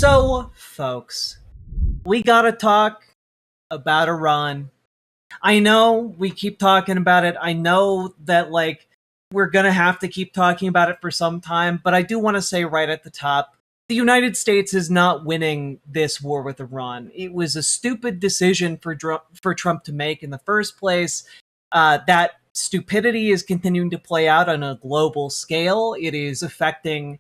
So, folks, we gotta talk about Iran. I know we keep talking about it. I know that, we're gonna have to keep talking about it for some time, but I do want to say right at the top, the United States is not winning this war with Iran. It was a stupid decision for Trump to make in the first place. That stupidity is continuing to play out on a global scale. It is affecting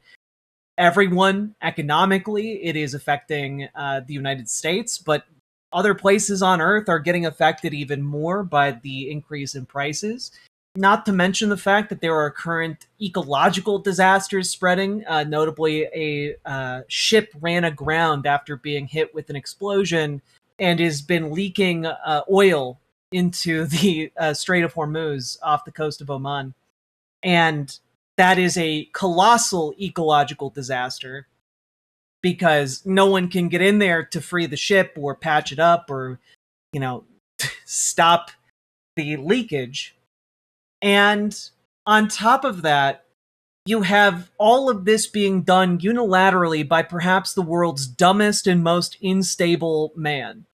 everyone economically. It is affecting the United States, but other places on Earth are getting affected even more by the increase in prices. Not to mention the fact that there are current ecological disasters spreading. Notably, a ship ran aground after being hit with an explosion and has been leaking oil into the Strait of Hormuz off the coast of Oman. And that is a colossal ecological disaster because no one can get in there to free the ship or patch it up or, stop the leakage. And on top of that, you have all of this being done unilaterally by perhaps the world's dumbest and most unstable man.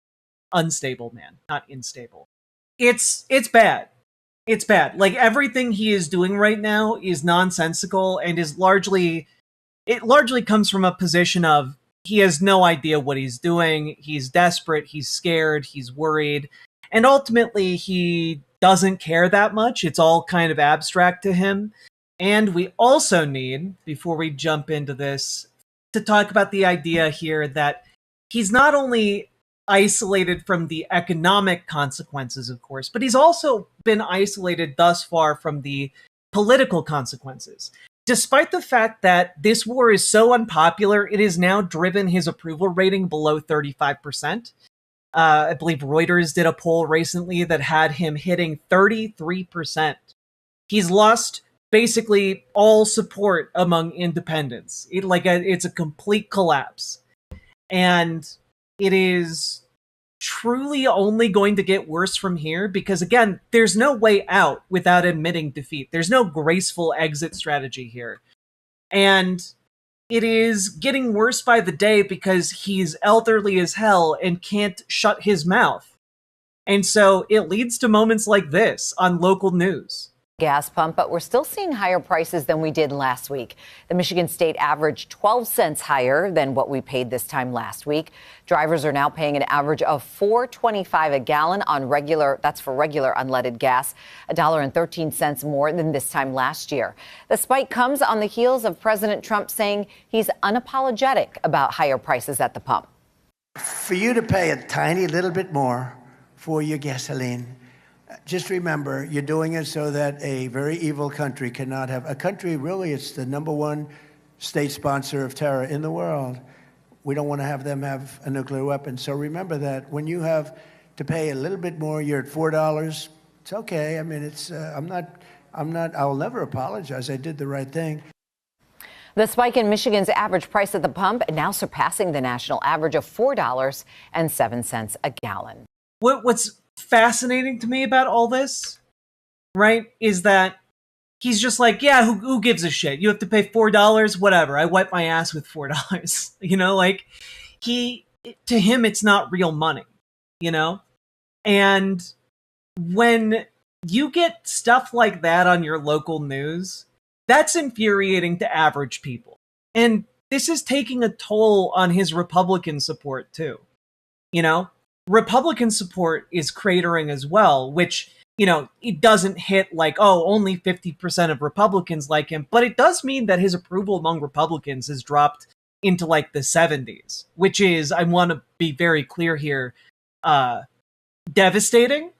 Unstable man, not unstable. It's bad. It's bad. Like, everything he is doing right now is nonsensical and is largely comes from a position of he has no idea what he's doing. He's desperate. He's scared. He's worried. And ultimately, he doesn't care that much. It's all kind of abstract to him. And we also need, before we jump into this, to talk about the idea here that he's not only isolated from the economic consequences, of course, but he's also been isolated thus far from the political consequences. Despite the fact that this war is so unpopular, it has now driven his approval rating below 35%. I believe Reuters did a poll recently that had him hitting 33%. He's lost basically all support among independents. It's a complete collapse. And it is truly only going to get worse from here because, again, there's no way out without admitting defeat. There's no graceful exit strategy here. And it is getting worse by the day because he's elderly as hell and can't shut his mouth. And so it leads to moments like this on local news. Gas pump, but we're still seeing higher prices than we did last week. The Michigan State averaged 12 cents higher than what we paid this time last week. Drivers are now paying an average of $4.25 a gallon on that's for regular unleaded gas, $1.13 more than this time last year. The spike comes on the heels of President Trump saying he's unapologetic about higher prices at the pump. For you to pay a tiny little bit more for your gasoline, just remember, you're doing it so that a very evil country cannot have a country. Really, it's the number one state sponsor of terror in the world. We don't want to have them have a nuclear weapon. So remember that when you have to pay a little bit more, you're at $4. It's okay. I mean, it's I'll never apologize. I did the right thing. The spike in Michigan's average price at the pump now surpassing the national average of $4.07 a gallon. What's fascinating to me about all this, right, is that he's just like, yeah, who gives a shit? You have to pay $4, whatever. I wipe my ass with $4. To him, it's not real money, And when you get stuff like that on your local news, that's infuriating to average people. And this is taking a toll on his Republican support too, Republican support is cratering as well, which, it doesn't hit only 50% of Republicans like him, but it does mean that his approval among Republicans has dropped into the 70s, which is, I want to be very clear here, devastating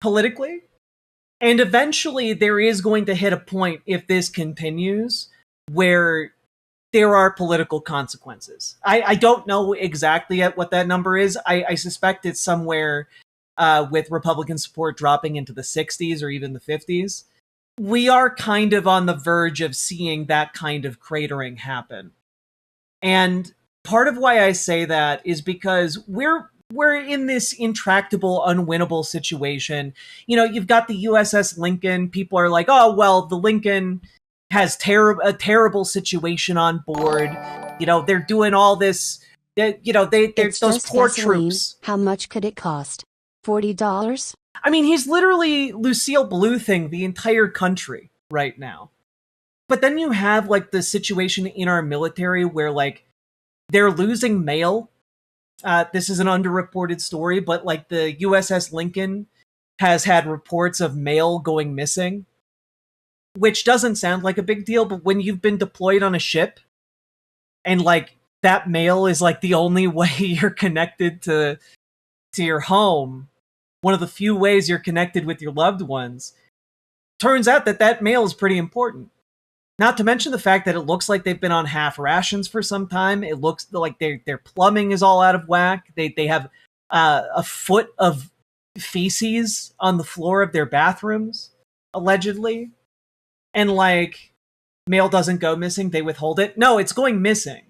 politically. And eventually there is going to hit a point, if this continues, where there are political consequences. I don't know exactly yet what that number is. I suspect it's somewhere with Republican support dropping into the 60s or even the 50s. We are kind of on the verge of seeing that kind of cratering happen. And part of why I say that is because we're in this intractable, unwinnable situation. You've got the USS Lincoln. People are like, oh, well, the Lincoln has a terrible situation on board. They're doing all this they're It's those just poor gasoline. troops. How much could it cost? $40? I mean, he's literally Lucille Bluthing the entire country right now. But then you have like the situation in our military where like they're losing mail. This is an underreported story, but like the USS Lincoln has had reports of mail going missing, which doesn't sound like a big deal, but when you've been deployed on a ship and like that mail is like the only way you're connected to your home, one of the few ways you're connected with your loved ones, turns out that mail is pretty important. Not to mention the fact that it looks like they've been on half rations for some time. It looks like their plumbing is all out of whack. They have a foot of feces on the floor of their bathrooms, allegedly. And like, mail doesn't go missing, they withhold it. No, it's going missing.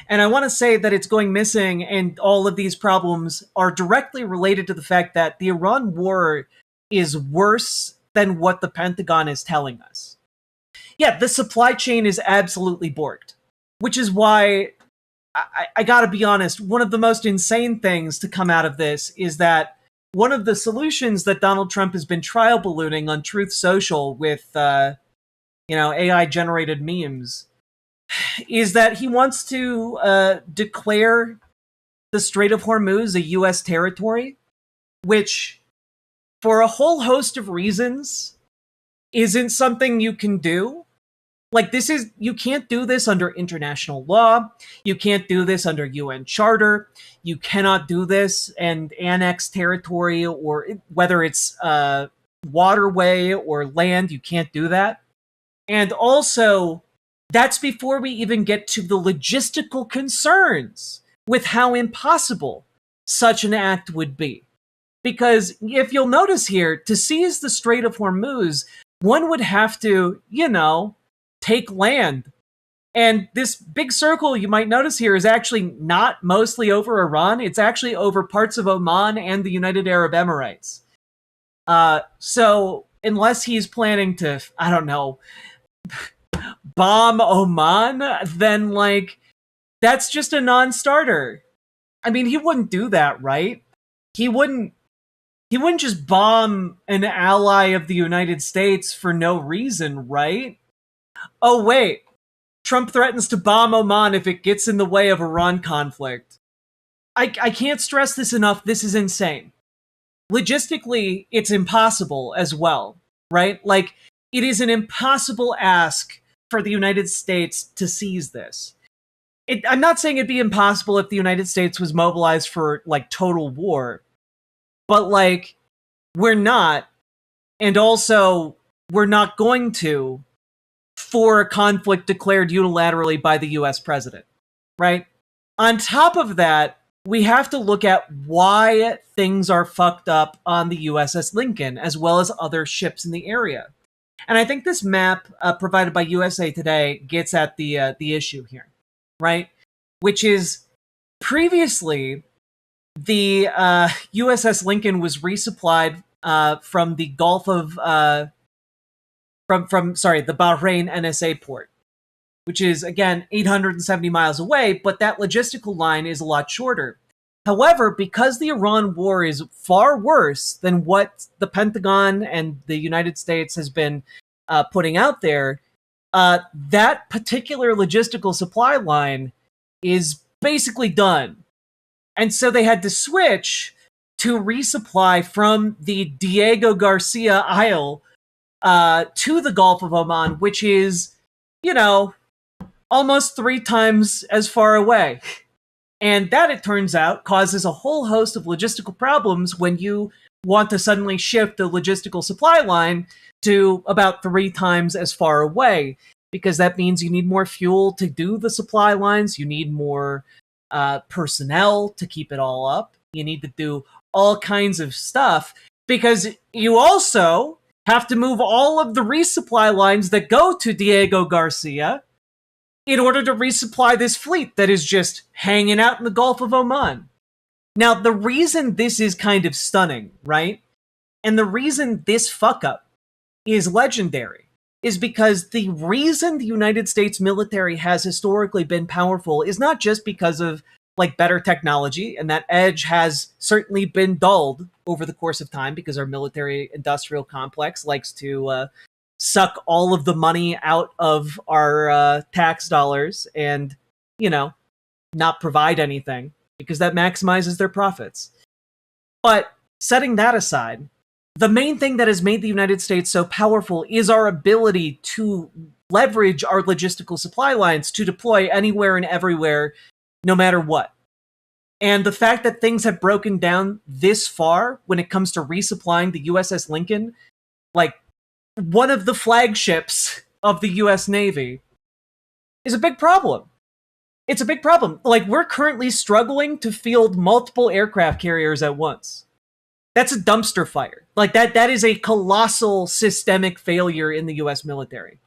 And I want to say that it's going missing, and all of these problems are directly related to the fact that the Iran war is worse than what the Pentagon is telling us. Yeah, the supply chain is absolutely borked, which is why I gotta be honest, one of the most insane things to come out of this is that one of the solutions that Donald Trump has been trial ballooning on Truth Social with, AI generated memes is that he wants to declare the Strait of Hormuz a U.S. territory, which, for a whole host of reasons, isn't something you can do. Like, you can't do this under international law. You can't do this under UN Charter. You cannot do this and annex territory, or whether it's waterway or land, you can't do that. And also, that's before we even get to the logistical concerns with how impossible such an act would be. Because if you'll notice here, to seize the Strait of Hormuz, one would have to, take land. And this big circle you might notice here is actually not mostly over Iran. It's actually over parts of Oman and the United Arab Emirates. So unless he's planning to, I don't know, bomb Oman, then like, that's just a non-starter. I mean, he wouldn't do that, right? He wouldn't just bomb an ally of the United States for no reason, right? Oh, wait. Trump threatens to bomb Oman if it gets in the way of Iran conflict. I can't stress this enough. This is insane. Logistically, it's impossible as well, right? Like, it is an impossible ask for the United States to seize this. I'm not saying it'd be impossible if the United States was mobilized for, like, total war. But, like, we're not. And also, we're not going to for a conflict declared unilaterally by the US president, right? On top of that, we have to look at why things are fucked up on the USS Lincoln, as well as other ships in the area. And I think this map provided by USA Today gets at the issue here, right? Which is, previously, the USS Lincoln was resupplied from the Gulf of the Bahrain NSA port, which is, again, 870 miles away, but that logistical line is a lot shorter. However, because the Iran war is far worse than what the Pentagon and the United States has been putting out there, that particular logistical supply line is basically done. And so they had to switch to resupply from the Diego Garcia Isle to the Gulf of Oman, which is, almost 3 times as far away. And that, it turns out, causes a whole host of logistical problems when you want to suddenly shift the logistical supply line to about 3 times as far away, because that means you need more fuel to do the supply lines, you need more personnel to keep it all up, you need to do all kinds of stuff, because you also have to move all of the resupply lines that go to Diego Garcia in order to resupply this fleet that is just hanging out in the Gulf of Oman. Now, the reason this is kind of stunning, right? And the reason this fuck up is legendary is because the reason the United States military has historically been powerful is not just because of like better technology, and that edge has certainly been dulled over the course of time because our military industrial complex likes to suck all of the money out of our tax dollars and, not provide anything because that maximizes their profits. But setting that aside, the main thing that has made the United States so powerful is our ability to leverage our logistical supply lines to deploy anywhere and everywhere, no matter what. And the fact that things have broken down this far when it comes to resupplying the USS Lincoln, like one of the flagships of the US Navy, is a big problem. It's a big problem. Like, we're currently struggling to field multiple aircraft carriers at once. That's a dumpster fire. Like, that is a colossal systemic failure in the US military.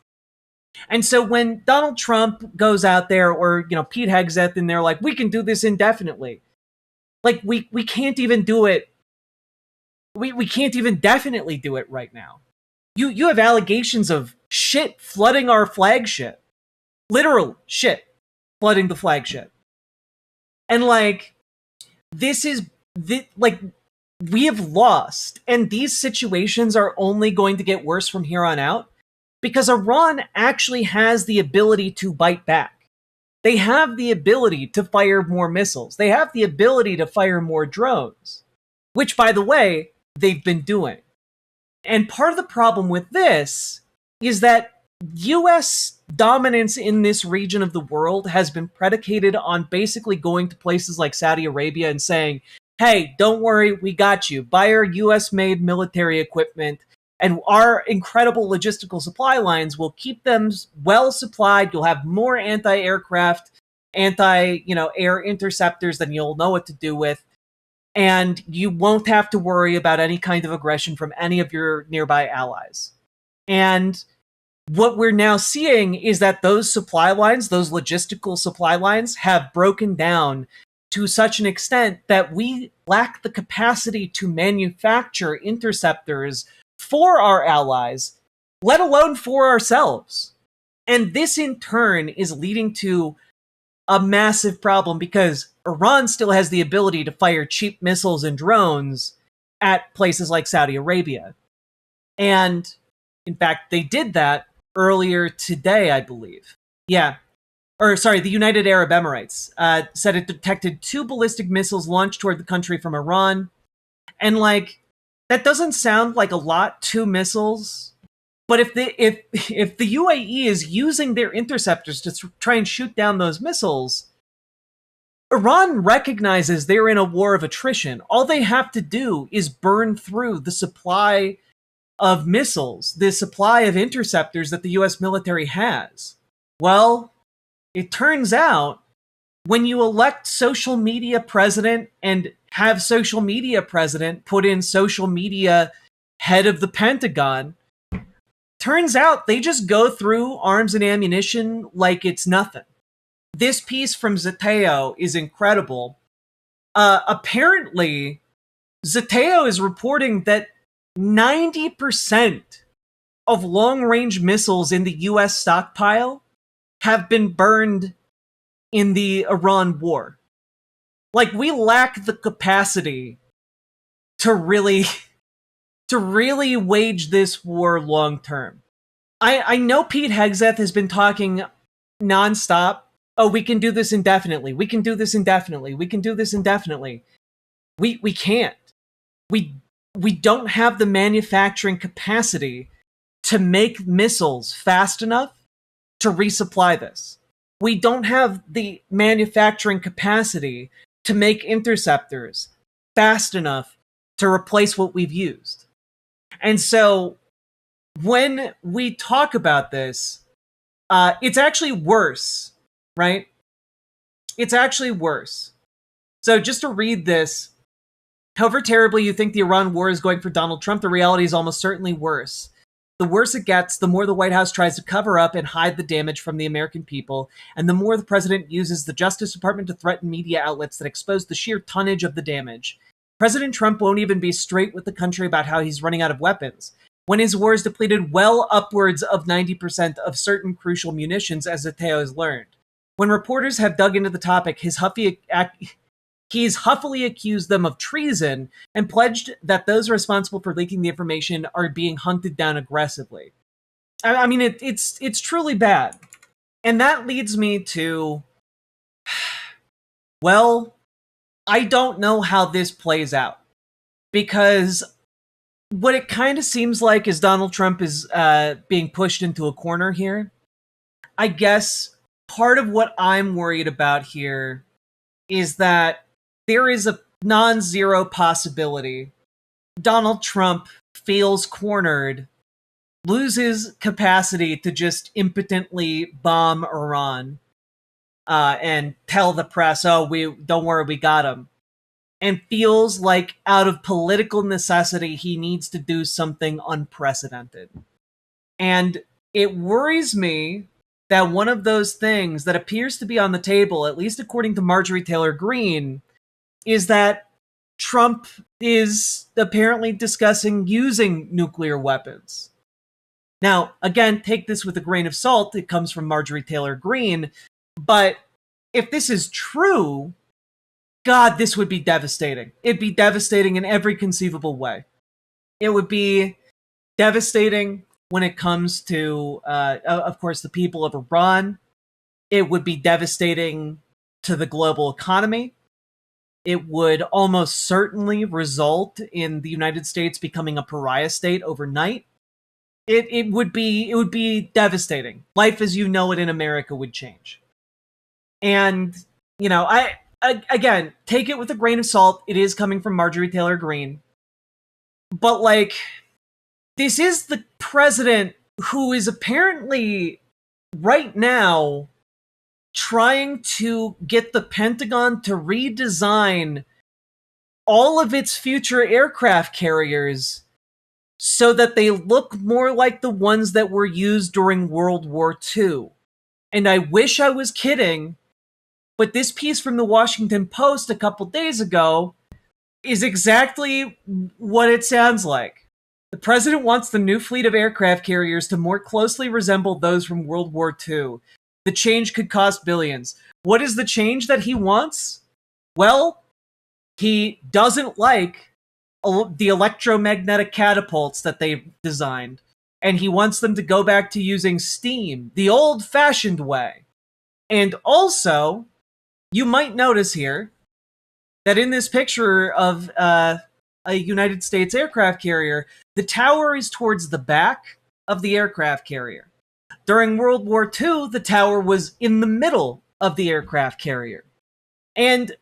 And so when Donald Trump goes out there, or, Pete Hegseth, and they're like, we can do this indefinitely. Like, we can't even do it. We can't even definitely do it right now. You have allegations of shit flooding our flagship. Literal shit flooding the flagship. And, like, we have lost. And these situations are only going to get worse from here on out because Iran actually has the ability to bite back. They have the ability to fire more missiles. They have the ability to fire more drones, which, by the way, they've been doing. And part of the problem with this is that US dominance in this region of the world has been predicated on basically going to places like Saudi Arabia and saying, hey, don't worry, we got you. Buy our US-made military equipment, and our incredible logistical supply lines will keep them well supplied. You'll have more anti-aircraft, air interceptors than you'll know what to do with. And you won't have to worry about any kind of aggression from any of your nearby allies. And what we're now seeing is that those supply lines, those logistical supply lines, have broken down to such an extent that we lack the capacity to manufacture interceptors for our allies, let alone for ourselves. And this in turn is leading to a massive problem because Iran still has the ability to fire cheap missiles and drones at places like Saudi Arabia. And in fact, they did that earlier today, I believe. The United Arab Emirates said it detected 2 ballistic missiles launched toward the country from Iran. And, like, that doesn't sound like a lot, 2 missiles. But if the UAE is using their interceptors to try and shoot down those missiles, Iran recognizes they're in a war of attrition. All they have to do is burn through the supply of missiles, the supply of interceptors that the US military has. Well, it turns out when you elect social media president and have social media president put in social media head of the Pentagon, turns out they just go through arms and ammunition like it's nothing. This piece from Zeteo is incredible. Apparently, Zeteo is reporting that 90% of long-range missiles in the US stockpile have been burned in the Iran war. Like, we lack the capacity to really wage this war long term. I know Pete Hegseth has been talking nonstop. Oh, we can do this indefinitely. We can do this indefinitely. We can do this indefinitely. We can't. We don't have the manufacturing capacity to make missiles fast enough to resupply this. We don't have the manufacturing capacity to make interceptors fast enough to replace what we've used. And so when we talk about this, it's actually worse, right? It's actually worse. So just to read this, however terribly you think the Iran war is going for Donald Trump, the reality is almost certainly worse. The worse it gets, the more the White House tries to cover up and hide the damage from the American people, and the more the president uses the Justice Department to threaten media outlets that expose the sheer tonnage of the damage. President Trump won't even be straight with the country about how he's running out of weapons, when his war has depleted well upwards of 90% of certain crucial munitions, as Zeteo has learned. When reporters have dug into the topic, he's huffily accused them of treason and pledged that those responsible for leaking the information are being hunted down aggressively. I mean, it's truly bad. And that leads me to, well, I don't know how this plays out. Because what it kind of seems like is Donald Trump is being pushed into a corner here. I guess part of what I'm worried about here is that there is a non-zero possibility Donald Trump feels cornered, loses capacity to just impotently bomb Iran and tell the press, "Oh, don't worry, we got him," and feels like out of political necessity he needs to do something unprecedented. And it worries me that one of those things that appears to be on the table, at least according to Marjorie Taylor Greene, is that Trump is apparently discussing using nuclear weapons. Now, again, take this with a grain of salt. It comes from Marjorie Taylor Greene. But if this is true, God, this would be devastating. It'd be devastating in every conceivable way. It would be devastating when it comes to, of course, the people of Iran. It would be devastating to the global economy. It would almost certainly result in the United States becoming a pariah state overnight. It would be devastating. Life as you know it in America would change. And, you know, again, take it with a grain of salt. It is coming from Marjorie Taylor Greene. But, like, this is the president who is apparently, right now, trying to get the Pentagon to redesign all of its future aircraft carriers so that they look more like the ones that were used during World War II. And I wish I was kidding, but this piece from the Washington Post a couple days ago is exactly what it sounds like. The president wants the new fleet of aircraft carriers to more closely resemble those from World War II. The change could cost billions. What is the change that he wants? Well, he doesn't like the electromagnetic catapults that they've designed, and he wants them to go back to using steam, the old-fashioned way. And also, you might notice here that in this picture of a United States aircraft carrier, the tower is towards the back of the aircraft carrier. During World War II, the tower was in the middle of the aircraft carrier. And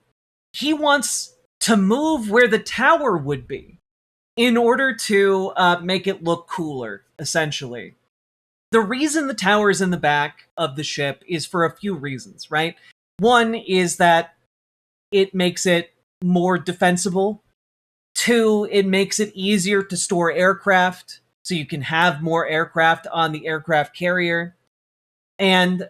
he wants to move where the tower would be in order to make it look cooler, essentially. The reason the tower is in the back of the ship is for a few reasons, right? One is that it makes it more defensible. Two, it makes it easier to store aircraft, so you can have more aircraft on the aircraft carrier. And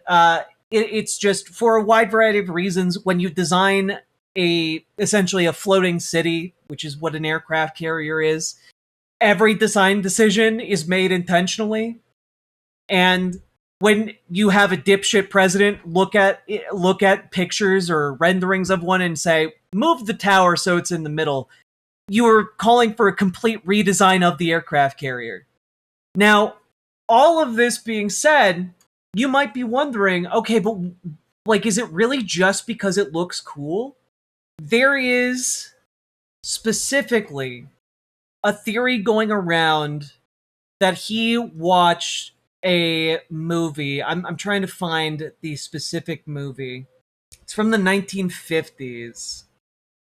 it's just for a wide variety of reasons. When you design essentially a floating city, which is what an aircraft carrier is, every design decision is made intentionally. And when you have a dipshit president look at pictures or renderings of one and say, move the tower so it's in the middle, you are calling for a complete redesign of the aircraft carrier. Now, all of this being said, you might be wondering, okay, but like, is it really just because it looks cool? There is specifically a theory going around that he watched a movie. I'm trying to find the specific movie. It's from the 1950s.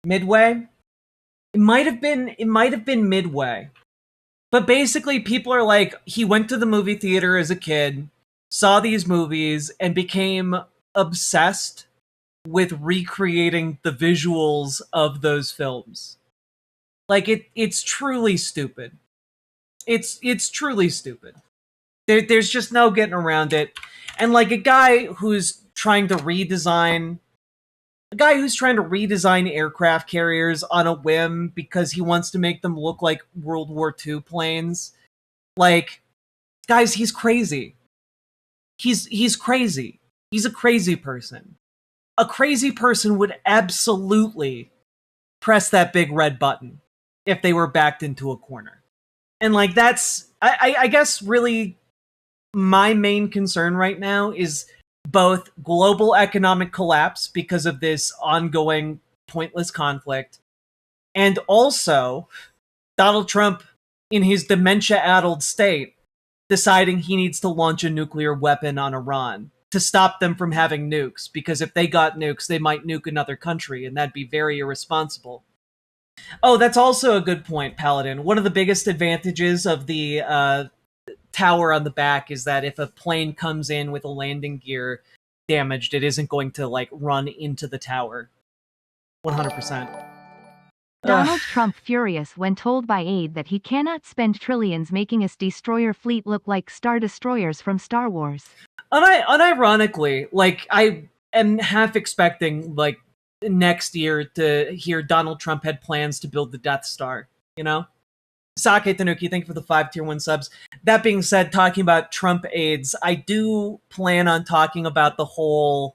Midway? It might have been Midway. But basically, people are like, he went to the movie theater as a kid, saw these movies, and became obsessed with recreating the visuals of those films. Like, it's truly stupid. It's truly stupid. There's just no getting around it. And like a guy who's trying to redesign aircraft carriers on a whim because he wants to make them look like World War II planes. Like, guys, he's crazy. He's crazy. He's a crazy person. A crazy person would absolutely press that big red button if they were backed into a corner. And like, that's, I guess really my main concern right now is both global economic collapse because of this ongoing pointless conflict, and also Donald Trump in his dementia-addled state deciding he needs to launch a nuclear weapon on Iran to stop them from having nukes, because if they got nukes, they might nuke another country, and that'd be very irresponsible. Oh, that's also a good point, Paladin. One of the biggest advantages of the tower on the back is that if a plane comes in with a landing gear damaged, it isn't going to, like, run into the tower. 100%. Donald Trump furious when told by aide that he cannot spend trillions making his destroyer fleet look like Star Destroyers from Star Wars. Unironically, like, I am half expecting, like, next year to hear Donald Trump had plans to build the Death Star, you know? Sake Tanuki, thank you for the 5 tier 1 subs. That being said, talking about Trump aides, I do plan on talking about the whole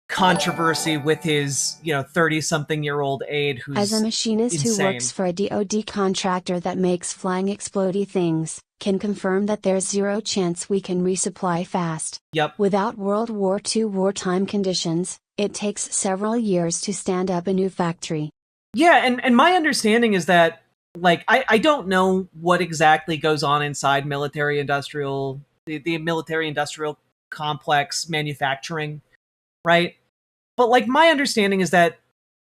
controversy with his, 30-something-year-old aide who's As a machinist insane. who works for a DoD contractor that makes flying explodey things, can confirm that there's zero chance we can resupply fast. Yep. Without World War II wartime conditions, it takes several years to stand up a new factory. Yeah, and my understanding is that, like, I don't know what exactly goes on inside the military-industrial complex manufacturing, right? But, like, my understanding is that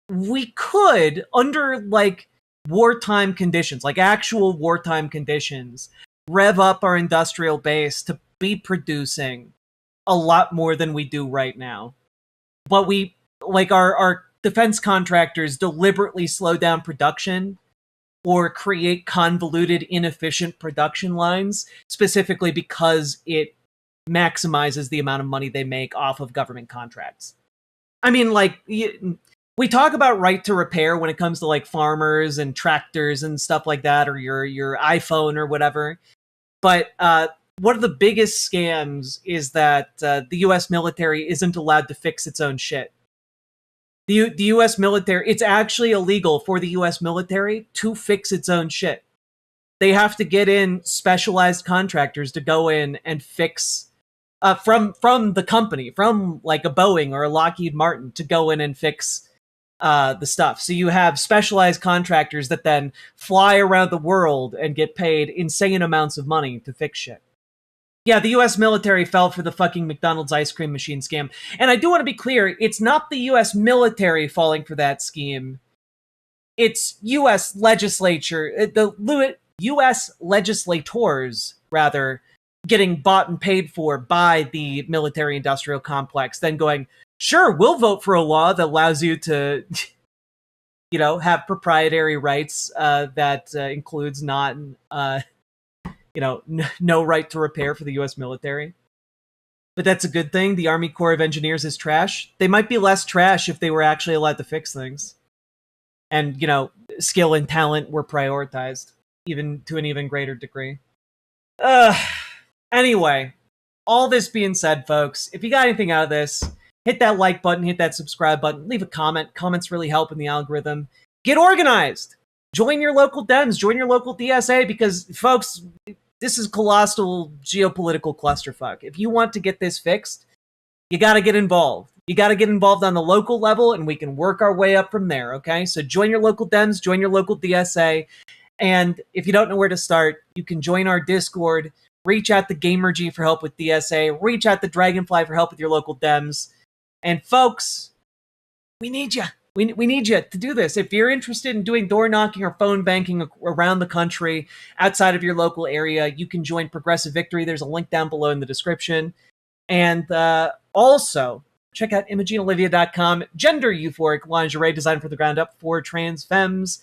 we could, under, like, wartime conditions, like actual wartime conditions, rev up our industrial base to be producing a lot more than we do right now. But we, like, our defense contractors deliberately slow down production or create convoluted, inefficient production lines, specifically because it maximizes the amount of money they make off of government contracts. I mean, like, we talk about right to repair when it comes to, like, farmers and tractors and stuff like that, or your iPhone or whatever. But one of the biggest scams is that the U.S. military isn't allowed to fix its own shit. The U.S. military, it's actually illegal for the U.S. military to fix its own shit. They have to get in specialized contractors to go in and fix, from the company, from like a Boeing or a Lockheed Martin, to go in and fix the stuff. So you have specialized contractors that then fly around the world and get paid insane amounts of money to fix shit. Yeah, the U.S. military fell for the fucking McDonald's ice cream machine scam. And I do want to be clear, it's not the U.S. military falling for that scheme. It's U.S. legislature, the U.S. legislators, rather, getting bought and paid for by the military-industrial complex, then going, sure, we'll vote for a law that allows you to, have proprietary rights that includes not... no right to repair for the U.S. military. But that's a good thing. The Army Corps of Engineers is trash. They might be less trash if they were actually allowed to fix things. And, skill and talent were prioritized, even to an even greater degree. Anyway, all this being said, folks, if you got anything out of this, hit that like button, hit that subscribe button, leave a comment. Comments really help in the algorithm. Get organized! Join your local Dems, join your local DSA, because, folks, this is colossal geopolitical clusterfuck. If you want to get this fixed, you gotta get involved. You gotta get involved on the local level, and we can work our way up from there, okay? So join your local Dems, join your local DSA, and if you don't know where to start, you can join our Discord, reach out to GamerG for help with DSA, reach out to Dragonfly for help with your local Dems, and folks, we need you. We need you to do this. If you're interested in doing door knocking or phone banking around the country, outside of your local area, you can join Progressive Victory. There's a link down below in the description. And also, check out ImogeneOlivia.com. Gender euphoric lingerie designed from the ground up for trans femmes,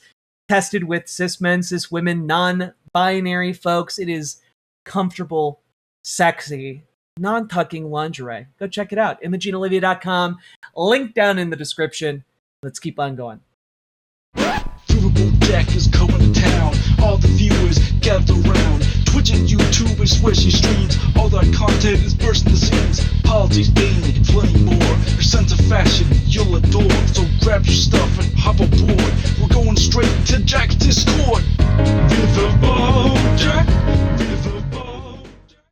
tested with cis men, cis women, non-binary folks. It is comfortable, sexy, non-tucking lingerie. Go check it out. ImogeneOlivia.com. Link down in the description. Let's keep on going. Riverboat deck is going to town. All the viewers gather round. Twitch and YouTube is where she streams. All that content is bursting the seams. Politics, gaming, and plenty more. Her sense of fashion you'll adore. So grab your stuff and hop aboard. We're going straight to Jack's Disco.